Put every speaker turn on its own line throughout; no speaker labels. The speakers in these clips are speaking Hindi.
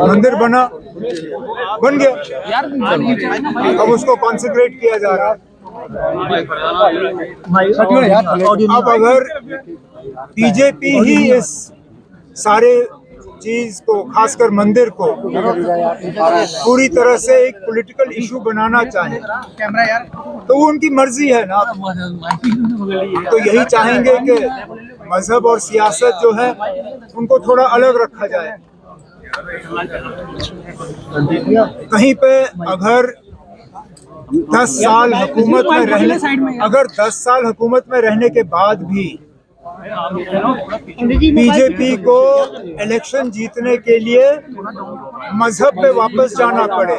मंदिर बन गया, अब उसको कॉन्सेंट्रेट किया जा रहा है। अब अगर बीजेपी ही इस सारे चीज को, खासकर मंदिर को, पूरी तरह से एक पॉलिटिकल इशू बनाना चाहे तो वो उनकी मर्जी है ना। तो यही चाहेंगे कि मजहब और सियासत जो है उनको थोड़ा अलग रखा जाए। कहीं पे अगर 10 साल हुकूमत में रहने के बाद भी बीजेपी को इलेक्शन जीतने के लिए मजहब पे वापस जाना पड़े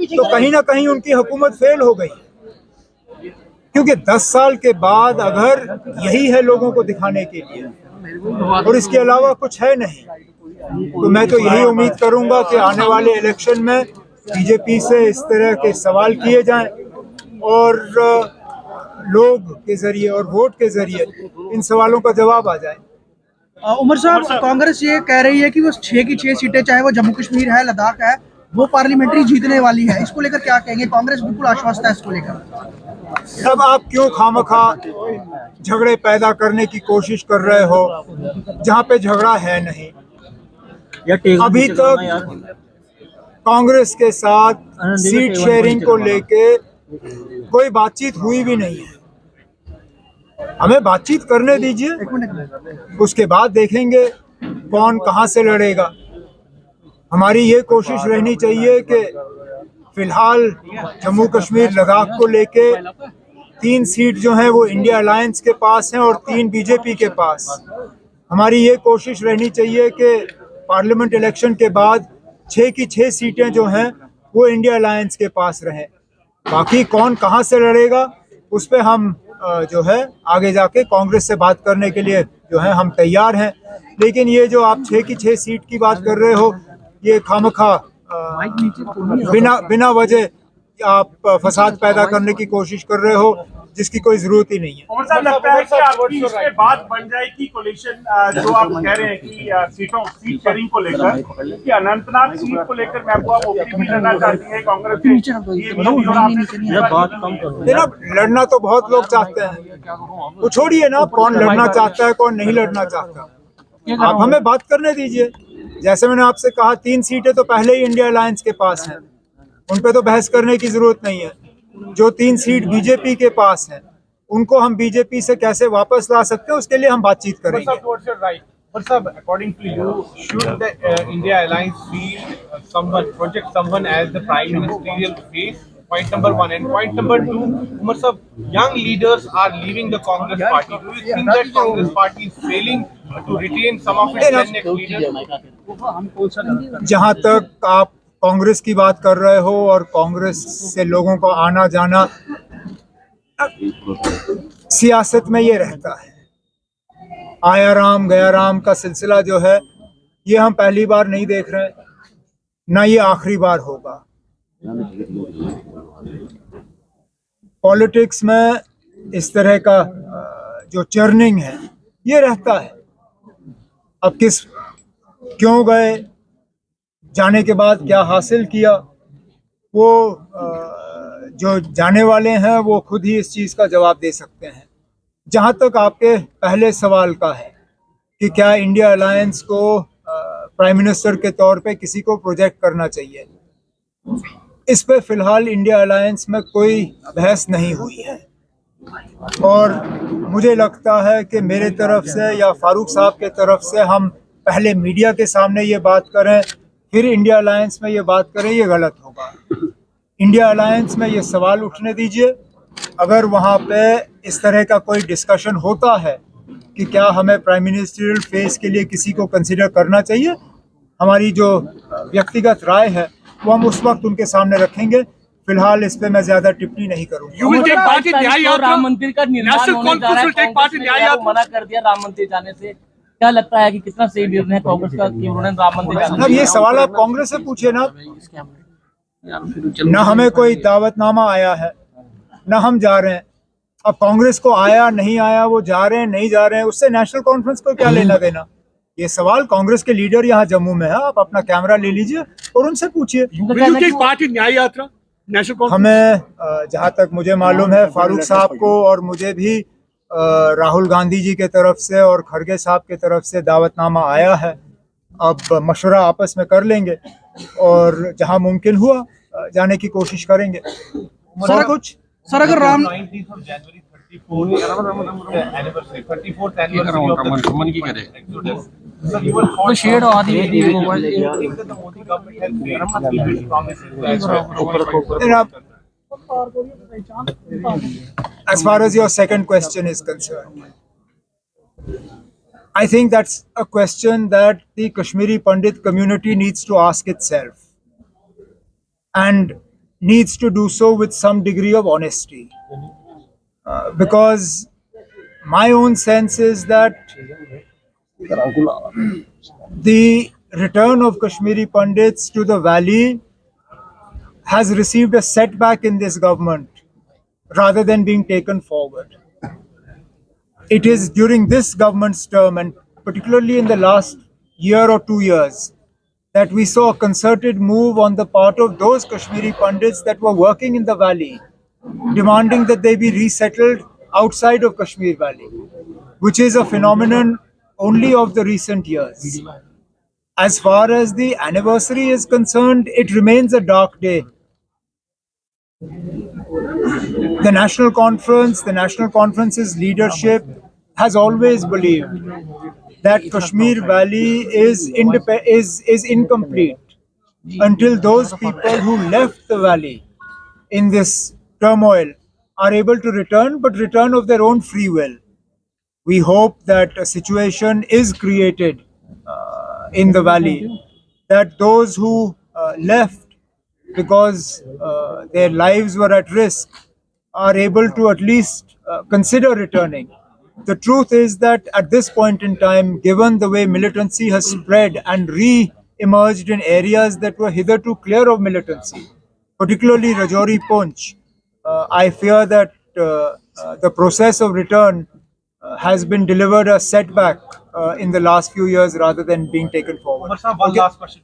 तो कहीं ना कहीं उनकी हुकूमत फेल हो गई। क्योंकि 10 साल के बाद अगर यही है लोगों को दिखाने के लिए और इसके अलावा कुछ है नहीं, तो मैं तो यही उम्मीद करूंगा कि आने वाले इलेक्शन में बीजेपी से इस तरह के सवाल किए जाएं और लोग के जरिए और वोट के जरिए इन सवालों का जवाब आ जाए।
उमर साहब, कांग्रेस ये कह रही है कि वो 6 की 6 सीटें, चाहे वो जम्मू कश्मीर है, लद्दाख है, वो पार्लियामेंट्री जीतने वाली है। इसको लेकर क्या कहेंगे? कांग्रेस बिल्कुल आश्वस्त है इसको लेकर।
अब आप क्यों खामखा झगड़े पैदा करने की कोशिश कर रहे हो जहां पे झगड़ा है नहीं? अभी तक कांग्रेस के साथ सीट शेयरिंग को लेके कोई बातचीत हुई भी नहीं है। हमें बातचीत करने दीजिए, उसके बाद देखेंगे कौन कहां से लड़ेगा। हमारी ये कोशिश रहनी चाहिए कि फिलहाल जम्मू कश्मीर लद्दाख को लेके 3 सीट जो हैं वो इंडिया अलायंस के पास हैं और 3 बीजेपी के पास। हमारी ये कोशिश रहनी चाहिए कि पार्लियामेंट इलेक्शन के बाद 6 की 6 सीटें जो हैं वो इंडिया अलायंस के पास रहें। बाकी कौन कहां से लड़ेगा उस पे हम जो है आगे जाके कांग्रेस से बात करने के लिए जो है हम तैयार हैं। लेकिन ये जो आप 6 की 6 सीट की बात कर रहे हो, ये खामखा बिना वजह आप फसाद पैदा करने की कोशिश कर रहे हो जिसकी कोई जरूरत ही नहीं है।
और सर, लगता है कि आपकी इसके बाद बन जाएगी कोलिशन, जो आप कह रहे हैं कि सीट शेयरिंग को लेकर, कि अनंतनाग सीट को लेकर महबूबा मुफ्ती भी लड़ना चाहती है कांग्रेस से।
लड़ना तो बहुत लोग चाहते हैं, वो छोड़िए ना कौन लड़ना चाहता है कौन नहीं लड़ना चाहता। आप हमें बात करने दीजिए। जैसे मैंने आपसे कहा 3 सीटें तो पहले ही इंडिया अलायंस के पास हैं, उन पे तो बहस करने की जरूरत नहीं है। जो 3 सीट बीजेपी के पास हैं उनको हम बीजेपी से कैसे वापस ला सकते हैं उसके लिए हम बातचीत करेंगे।
But sir, according to you, should the India Alliance project someone as the prime ministerial face? Point number 1. And point number 2, Umar sir, young leaders are leaving the Congress party. Do you think that Congress party is failing to retain some of its next leaders?
जहां तक आप कांग्रेस की बात कर रहे हो और कांग्रेस से लोगों का आना जाना, सियासत में ये रहता है। आया राम गया राम का सिलसिला जो है ये हम पहली बार नहीं देख रहे हैं, ना ये आखिरी बार होगा। पॉलिटिक्स में इस तरह का जो चर्निंग है ये रहता है। अब क्यों गए, जाने के बाद क्या हासिल किया, वो जो जाने वाले हैं वो खुद ही इस चीज़ का जवाब दे सकते हैं। जहाँ तक आपके पहले सवाल का है कि क्या इंडिया अलायंस को प्राइम मिनिस्टर के तौर पे किसी को प्रोजेक्ट करना चाहिए, इस पे फिलहाल इंडिया अलायंस में कोई बहस नहीं हुई है। और मुझे लगता है कि मेरे तरफ से या फारूक साहब के तरफ से हम पहले मीडिया के सामने ये बात करें फिर इंडिया अलायंस में ये बात करें, ये गलत होगा। इंडिया अलायंस में ये सवाल उठने दीजिए। अगर वहाँ पे इस तरह का कोई डिस्कशन होता है कि क्या हमें प्राइम मिनिस्टरियल फेस के लिए किसी को कंसिडर करना चाहिए, हमारी जो व्यक्तिगत राय है वो हम उस वक्त उनके सामने रखेंगे। फिलहाल इस पे मैं ज्यादा टिप्पणी नहीं करूँगा।
राम मंदिर का निर्माण होने जा रहा है, मना कर दिया राम मंदिर जाने से। क्या लगता है कि कितना सही निर्णय कांग्रेस का कि उन्होंने राम मंदिर जाने?
अब ये सवाल आप कांग्रेस से पूछे ना। न हमें कोई दावतनामा आया है, न हम जा रहे हैं। अब कांग्रेस को आया नहीं आया, वो जा रहे हैं नहीं जा रहे हैं, उससे नेशनल कॉन्फ्रेंस को क्या लेना देना। ये सवाल कांग्रेस के लीडर यहाँ जम्मू में है, आप अपना कैमरा ले लीजिए और उनसे पूछिए।
उनका कहना है कि
पार्टी न्याय यात्रा नेशनल कांग्रेस
हमें जहाँ तक मुझे मालूम है, फारूक साहब को और मुझे भी राहुल गांधी जी के तरफ से और खड़गे साहब के तरफ से दावतनामा आया है। अब मशवरा आपस में कर लेंगे और जहाँ मुमकिन हुआ जाने की कोशिश करेंगे। और कुछ
सर अगर Ram
19th of January 34th anniversary 34th anniversary of the Exodus. So you were
तो शेड और
Do you think that the Modi government has made its promises
as far as your second question is concerned, I think that's a question that the Kashmiri Pandit community needs to ask itself and needs to do so with some degree of honesty. Because my own sense is that the return of Kashmiri Pandits to the valley has received a setback in this government rather than being taken forward. It is during this government's term, and particularly in the last year or 2 years, that we saw a concerted move on the part of those Kashmiri Pandits that were working in the valley, demanding that they be resettled outside of Kashmir Valley, which is a phenomenon only of the recent years. As far as the anniversary is concerned, it remains a dark day. The National Conference's leadership has always believed that Kashmir Valley is incomplete until those people who left the valley in this turmoil are able to return, but return of their own free will. We hope that a situation is created in the valley, that those who left because their lives were at risk are able to at least consider returning. The truth is that at this point in time, given the way militancy has spread and re-emerged in areas that were hitherto clear of militancy, particularly Rajouri Poonch, I fear that the process of return has been delivered a setback in the last few years rather than being taken forward.
Umar Saab, one last question.